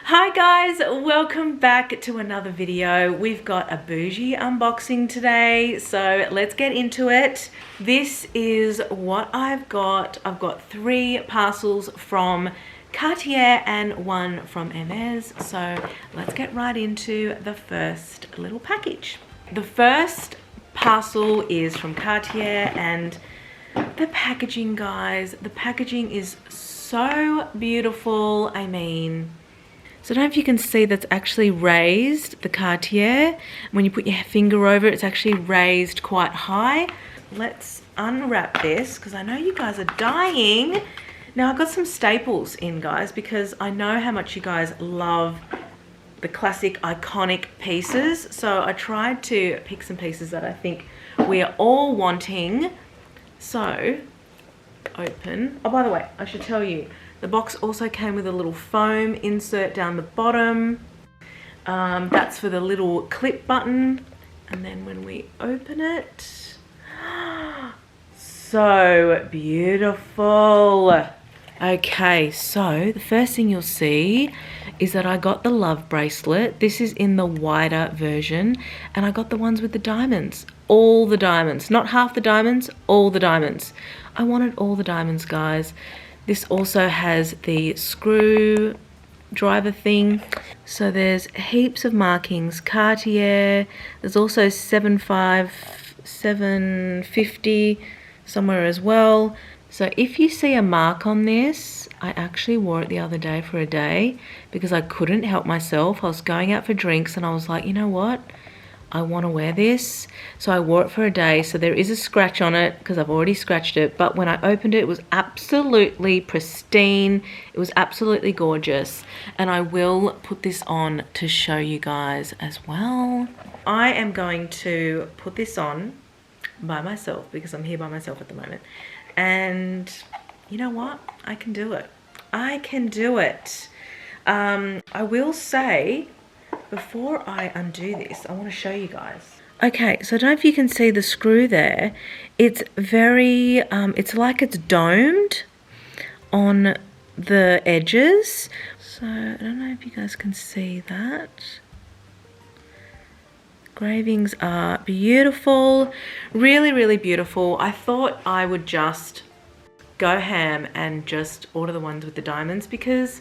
Hi guys, welcome back to another video. We've got a Bougie unboxing today, so let's get into it. This is what I've got. I've got 3 parcels from Cartier and 1 from HERMES, so let's get right into the first little package. The first parcel is from Cartier, and the packaging, guys, the packaging is so beautiful. I mean, so I don't know if you can see that's actually raised, the Cartier. When you put your finger over it, it's actually raised quite high. Let's unwrap this because I know you guys are dying. Now I've got some staples in, guys, because I know how much you guys love the classic iconic pieces. So I tried to pick some pieces that I think we are all wanting. So, open. Oh, by the way, I should tell you, the box also came with a little foam insert down the bottom. That's for the little clip button. And then when we open it, so beautiful. Okay, so the first thing you'll see is that I got the love bracelet. This is in the wider version, and I got the ones with the diamonds. All the diamonds, not half the diamonds, all the diamonds. I wanted all the diamonds, guys. This also has the screw driver thing. So there's heaps of markings. Cartier, there's also 75, 750 somewhere as well. So if you see a mark on this, I actually wore it the other day for a day because I couldn't help myself. I was going out for drinks and I was like, you know what? I want to wear this. So I wore it for a day. So there is a scratch on it because I've already scratched it. But when I opened it, it was absolutely pristine. It was absolutely gorgeous. And I will put this on to show you guys as well. I am going to put this on by myself because I'm here by myself at the moment. And you know what? I can do it. I can do it. I will say, before I undo this, I want to show you guys. Okay, so I don't know if you can see the screw there. It's very, it's like it's domed on the edges. So I don't know if you guys can see that. Engravings are beautiful, really, really beautiful. I thought I would just go ham and just order the ones with the diamonds because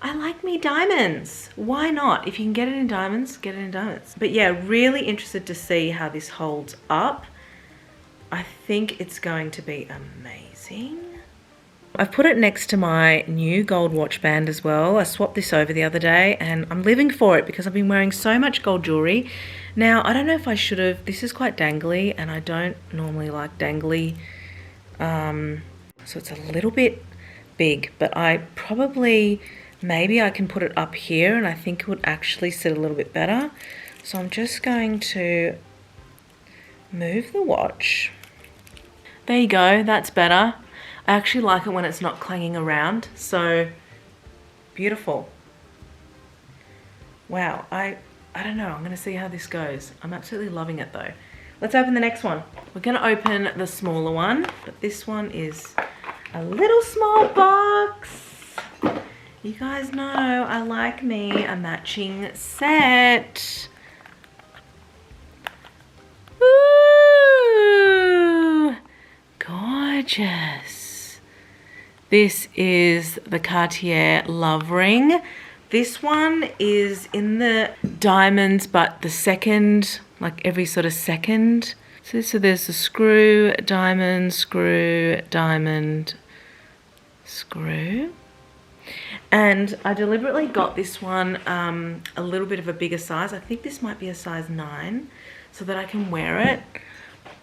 I like me diamonds. Why not? If you can get it in diamonds, get it in diamonds. But yeah, really interested to see how this holds up. I think it's going to be amazing. I've put it next to my new gold watch band as well. I swapped this over the other day and I'm living for it because I've been wearing so much gold jewelry. Now, I don't know if I should have, this is quite dangly and I don't normally like dangly. So it's a little bit big, but I probably, maybe I can put it up here and I think it would actually sit a little bit better. So I'm just going to move the watch. There you go, that's better. I actually like it when it's not clanging around, so beautiful. Wow, I don't know, I'm gonna see how this goes. I'm absolutely loving it though. Let's open the next one. We're gonna open the smaller one, but this one is a little small box. You guys know I like me a matching set. Ooh, gorgeous. This is the Cartier love ring. This one is in the diamonds, but the second, like every sort of second. So there's the screw, diamond, screw, diamond, screw. And I deliberately got this one a little bit of a bigger size. I think this might be a size 9 so that I can wear it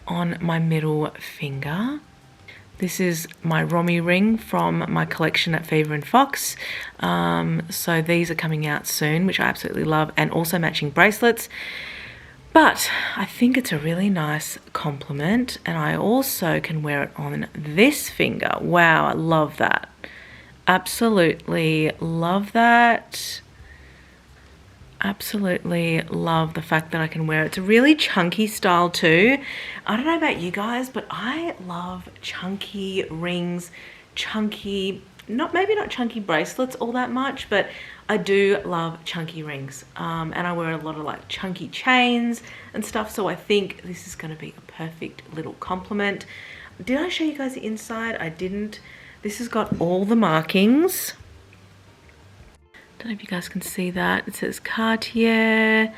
on my middle finger. This is my Romy ring from my collection at Fever and Fox. So these are coming out soon, which I absolutely love, and also matching bracelets. But I think it's a really nice compliment, and I also can wear it on this finger. Wow, I love that. Absolutely love that. Absolutely love the fact that I can wear it. It's a really chunky style too. I don't know about you guys, but I love chunky rings, chunky maybe not chunky bracelets all that much, but I do love chunky rings. And I wear a lot of like chunky chains and stuff, so I think this is going to be a perfect little compliment. Did I show you guys the inside? I didn't. This has got all the markings. Don't know if you guys can see that. It says Cartier.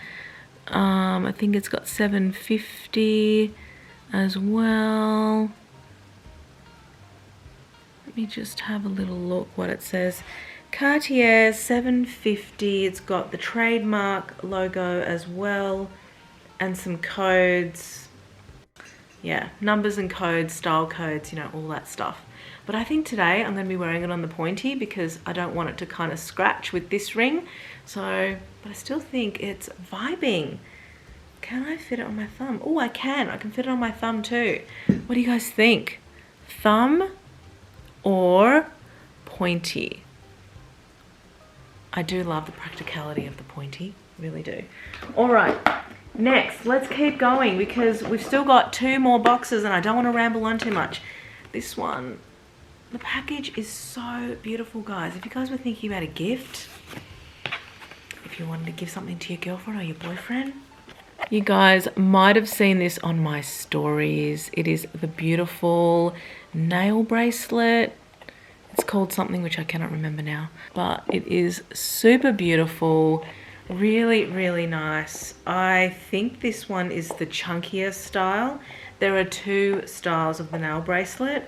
I think it's got 750 as well. Let me just have a little look what it says. Cartier 750. It's got the trademark logo as well and some codes. Yeah, numbers and codes, style codes, you know, all that stuff. But I think today I'm going to be wearing it on the pointy because I don't want it to kind of scratch with this ring. So, but I still think it's vibing. Can I fit it on my thumb? Oh, I can. I can fit it on my thumb too. What do you guys think? Thumb or pointy? I do love the practicality of the pointy. Really do. All right. Next, let's keep going because we've still got 2 more boxes and I don't want to ramble on too much. This one, the package is so beautiful, guys. If you guys were thinking about a gift, if you wanted to give something to your girlfriend or your boyfriend, you guys might have seen this on my stories. It is the beautiful nail bracelet. It's called something which I cannot remember now, but it is super beautiful. Really, really nice. I think this one is the chunkier style. There are 2 styles of the nail bracelet.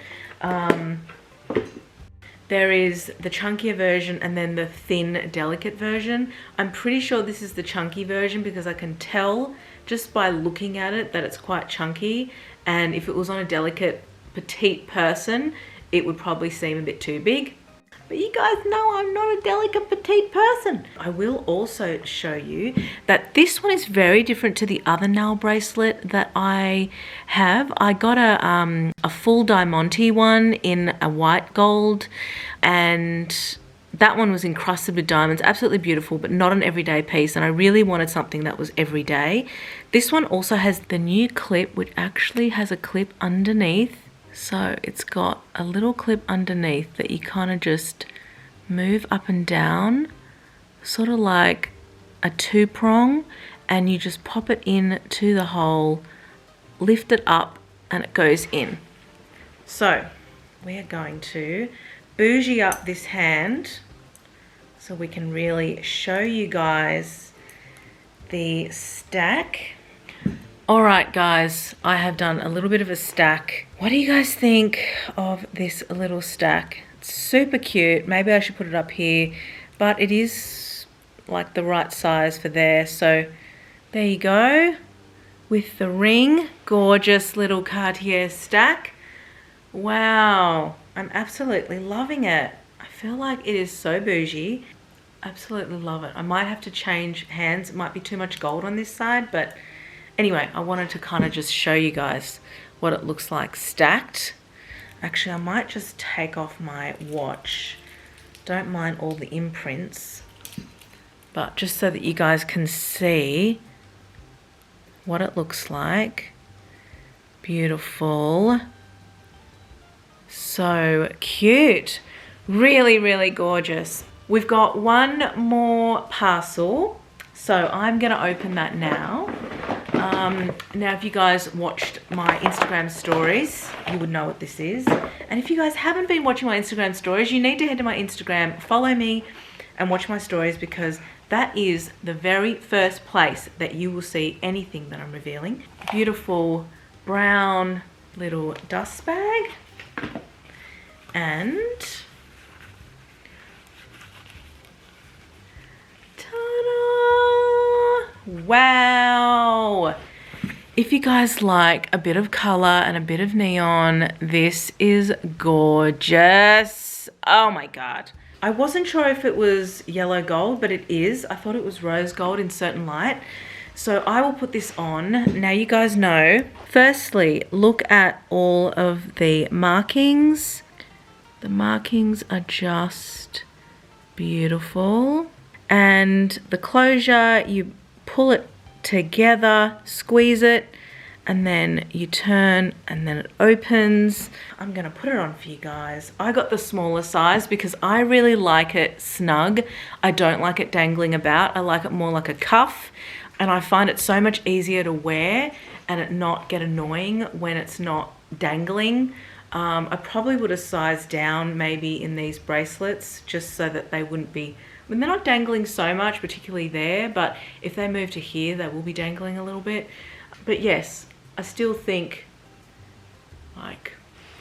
There is the chunkier version and then the thin, delicate version. I'm pretty sure this is the chunky version because I can tell just by looking at it that it's quite chunky. And if it was on a delicate, petite person, it would probably seem a bit too big. But you guys know I'm not a delicate petite person. I will also show you that this one is very different to the other nail bracelet that I have. I got a full diamante one in a white gold, and that one was encrusted with diamonds. Absolutely beautiful, but not an everyday piece, and I really wanted something that was everyday. This one also has the new clip, which actually has a clip underneath. So it's got a little clip underneath that you kind of just move up and down, sort of like a 2-prong, and you just pop it in to the hole, lift it up, and it goes in. So we are going to bougie up this hand so we can really show you guys the stack. All right, guys, I have done a little bit of a stack. What do you guys think of this little stack? It's super cute. Maybe I should put it up here, but it is like the right size for there. So there you go with the ring. Gorgeous little Cartier stack. Wow, I'm absolutely loving it. I feel like it is so bougie. Absolutely love it. I might have to change hands. It might be too much gold on this side, but anyway, I wanted to kind of just show you guys what it looks like stacked. Actually, I might just take off my watch. Don't mind all the imprints, but just so that you guys can see what it looks like. Beautiful. So cute. Really, really gorgeous. We've got one more parcel, so I'm going to open that now. Now, if you guys watched my Instagram stories, you would know what this is. And if you guys haven't been watching my Instagram stories, you need to head to my Instagram, follow me, and watch my stories, because that is the very first place that you will see anything that I'm revealing. Beautiful brown little dust bag. And ta-da! Wow! If you guys like a bit of color and a bit of neon, this is gorgeous. Oh my God. I wasn't sure if it was yellow gold, but it is. I thought it was rose gold in certain light. So I will put this on. Now you guys know. Firstly, look at all of the markings. The markings are just beautiful. And the closure, you pull it together, squeeze it, and then you turn and then it opens. I'm gonna put it on for you guys. I got the smaller size because I really like it snug. I don't like it dangling about. I like it more like a cuff, and I find it so much easier to wear and it not get annoying when it's not dangling. I probably would have sized down maybe in these bracelets just so that they wouldn't be, I mean, they're not dangling so much, particularly there, but if they move to here, they will be dangling a little bit. But yes, I still think, like,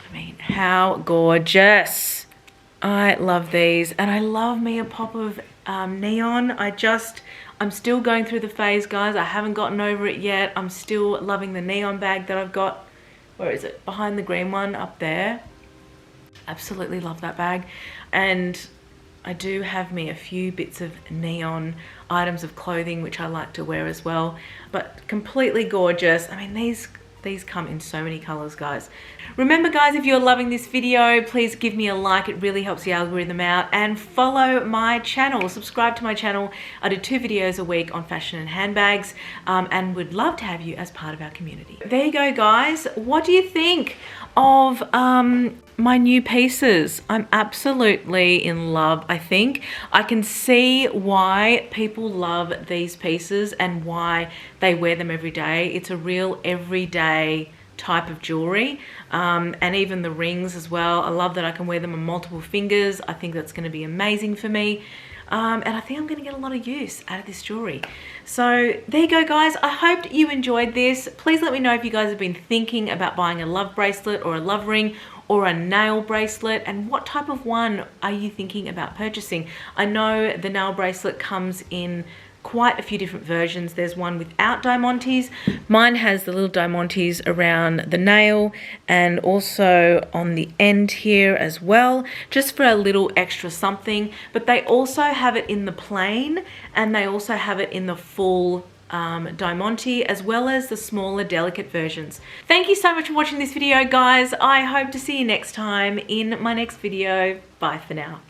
I mean, how gorgeous. I love these, and I love me a pop of neon. I'm still going through the phase, guys. I haven't gotten over it yet. I'm still loving the neon bag that I've got. Where is it? Behind the green one up there. Absolutely love that bag. And I do have me a few bits of neon items of clothing which I like to wear as well, but completely gorgeous. I mean, these come in so many colors, guys. Remember, guys, if you're loving this video, please give me a like. It really helps the algorithm out, and follow my channel. Subscribe to my channel. I do 2 videos a week on fashion and handbags, and would love to have you as part of our community. There you go, guys. What do you think of my new pieces? I'm absolutely in love. I think I can see why people love these pieces and why they wear them every day. It's a real everyday type of jewelry, and even the rings as well. I love that I can wear them on multiple fingers. I think that's going to be amazing for me. And I think I'm going to get a lot of use out of this jewelry. So there you go, guys. I hope you enjoyed this. Please let me know if you guys have been thinking about buying a love bracelet or a love ring or a nail bracelet, and what type of one are you thinking about purchasing? I know the nail bracelet comes in quite a few different versions. There's one without diamantes. Mine has the little diamantes around the nail and also on the end here as well, just for a little extra something. But they also have it in the plain, and they also have it in the full diamante, as well as the smaller delicate versions. Thank you so much for watching this video, guys. I hope to see you next time in my next video. Bye for now.